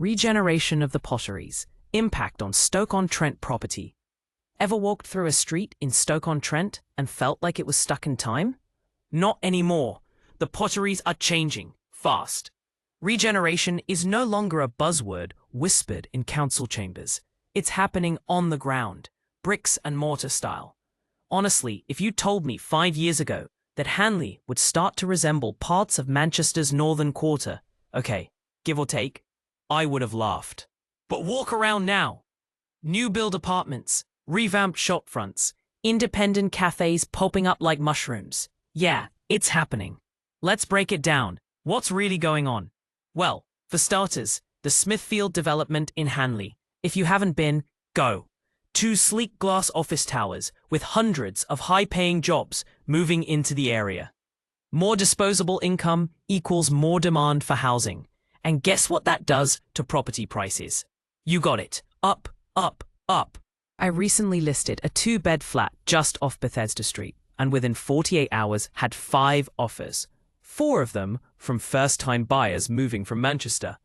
Regeneration of the Potteries. Impact on Stoke-on-Trent property. Ever walked through a street in Stoke-on-Trent and felt like it was stuck in time? Not anymore. The Potteries are changing, fast. Regeneration is no longer a buzzword whispered in council chambers. It's happening on the ground, bricks and mortar style. Honestly, if you told me 5 years ago that Hanley would start to resemble parts of Manchester's northern quarter, okay, give or take, I would have laughed. But walk around now. New build apartments, revamped shop fronts, independent cafes popping up like mushrooms. Yeah, it's happening. Let's break it down. What's really going on? Well, for starters, the Smithfield development in Hanley. If you haven't been, go. 2 sleek glass office towers with hundreds of high-paying jobs moving into the area. More disposable income equals more demand for housing. And guess what that does to property prices? You got it. Up, up, up. I recently listed a 2-bed flat just off Bethesda Street, and within 48 hours had 5 offers. 4 of them from first-time buyers moving from Manchester.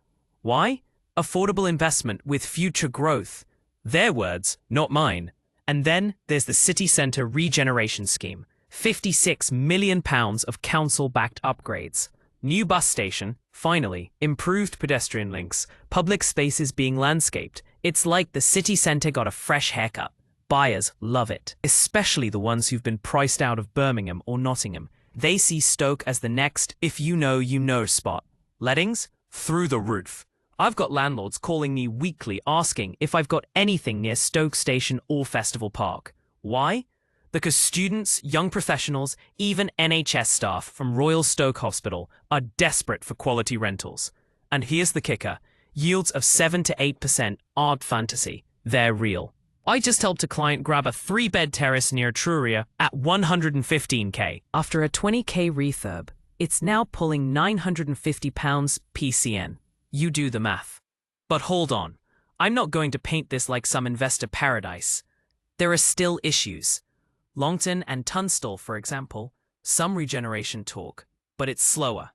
Why? Affordable investment with future growth. Their words, not mine. And then there's the city centre regeneration scheme. £56 million of council-backed upgrades. New bus station, finally, improved pedestrian links, public spaces being landscaped. It's like the city centre got a fresh haircut. Buyers love it, especially the ones who've been priced out of Birmingham or Nottingham. They see Stoke as the next if you know spot. Lettings? Through the roof. I've got landlords calling me weekly asking if I've got anything near Stoke Station or Festival Park. Why? Because students, young professionals, even NHS staff from Royal Stoke Hospital are desperate for quality rentals. And here's the kicker. Yields of 7 to 8% aren't fantasy. They're real. I just helped a client grab a 3-bed terrace near Etruria at £115k. After a £20k refurb, it's now pulling £950 PCN. You do the math. But hold on. I'm not going to paint this like some investor paradise. There are still issues. Longton and Tunstall, for example, some regeneration talk, but it's slower.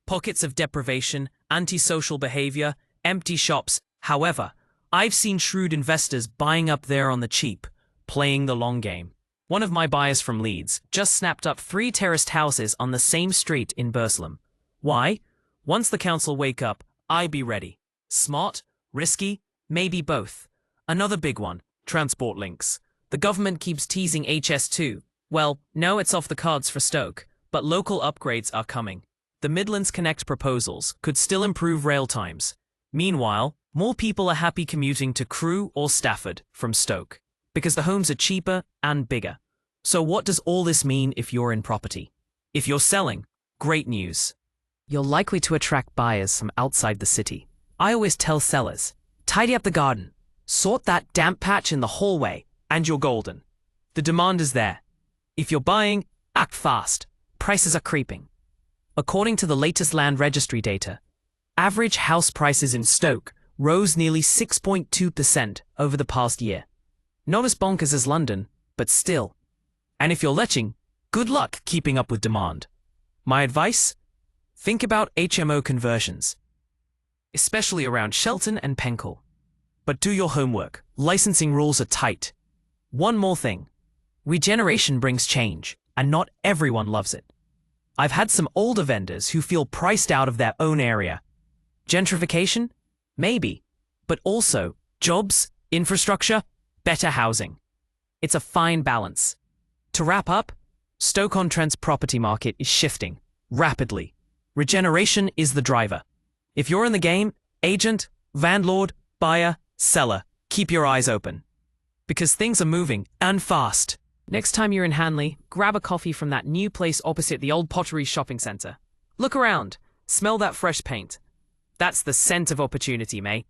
Pockets of deprivation, antisocial behavior, empty shops. However, I've seen shrewd investors buying up there on the cheap, playing the long game. One of my buyers from Leeds just snapped up 3 terraced houses on the same street in Burslem. Why? Once the council wake up, I be ready. Smart? Risky? Maybe both. Another big one, transport links. The government keeps teasing HS2. Well, no, it's off the cards for Stoke, but local upgrades are coming. The Midlands Connect proposals could still improve rail times. Meanwhile, more people are happy commuting to Crewe or Stafford from Stoke, because the homes are cheaper and bigger. So what does all this mean if you're in property? If you're selling, great news. You're likely to attract buyers from outside the city. I always tell sellers, tidy up the garden, sort that damp patch in the hallway, and you're golden. The demand is there. If you're buying, act fast. Prices are creeping. According to the latest land registry data, average house prices in Stoke rose nearly 6.2% over the past year. Not as bonkers as London, but still. And if you're letting, good luck keeping up with demand. My advice? Think about HMO conversions, especially around Shelton and Penkle. But do your homework. Licensing rules are tight. One more thing. Regeneration brings change, and not everyone loves it. I've had some older vendors who feel priced out of their own area. Gentrification? Maybe. But also, jobs, infrastructure, better housing. It's a fine balance. To wrap up, Stoke-on-Trent's property market is shifting rapidly. Regeneration is the driver. If you're in the game, agent, landlord, buyer, seller, keep your eyes open. Because things are moving, and fast. Next time you're in Hanley, grab a coffee from that new place opposite the old Potteries shopping centre. Look around. Smell that fresh paint. That's the scent of opportunity, mate.